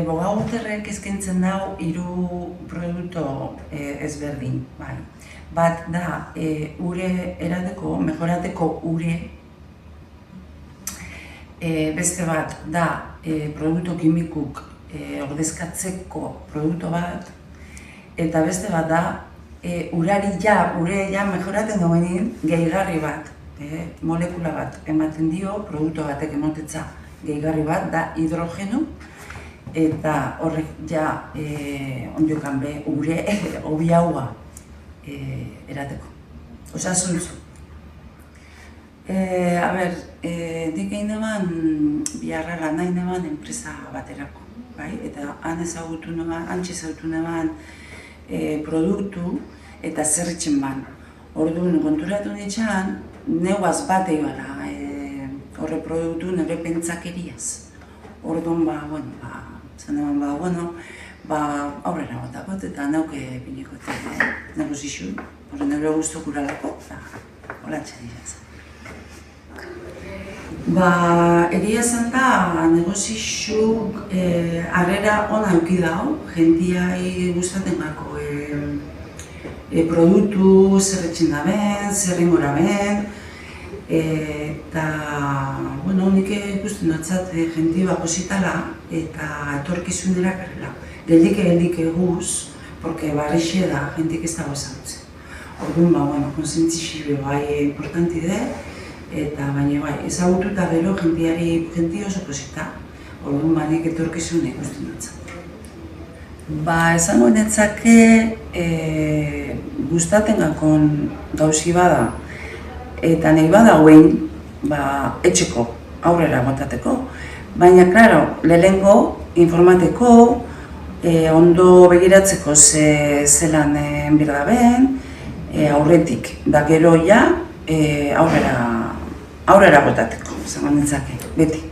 Bogauterrek eskaintzen dau 3 produktu ezberdin. Bat da, ure erateko, mejorateko ure. Beste bat da, produktu kimikuk ordezkatzeko produktu bat. Eta beste bat da, ure mejoraten duenin gehigarri bat, molekula bat ematen dio, produktu batek emotetza gehigarri bat da hidrogenu. Eta horrek ondiokan be ure hobi haua erateko. Osasuntzu. Nik egin eman, biharra lan nahi eman enpresa baterako. Eta hantxe ezagutu eman produktu eta zerritzen ban. Orduan konturatu nitxan, neuaz bat eibala horre produktu nire pentsakeriaz. Orduan aurrera batakot eta nauke pinekot negozixu, nire guztu kuralako, holatxe dira. Egia zen da, negozixuk harrera ona euki dau, jendiai gustaten gako produktu zerretxin daben, zerringora ben, eta, nik ikusten atzat jendi bakositala eta etorkizunera karela. Geldike guz, porque barrixe da, jendik ez dago ezagutzen. Orduan, konsentzixi importanti de, eta baina ezagutu eta gero jendi oso posita. Orduan, nik etorkizunera ikusten atzat. Esango netzake gustaten gakon gauzi bada eta nahi bada hauen etxeko aurrera botateko. Baina, klaro, lehengo informateko, ondo begiratzeko zelan birdaben, aurretik, da gero aurrera botateko, esango netzake, beti.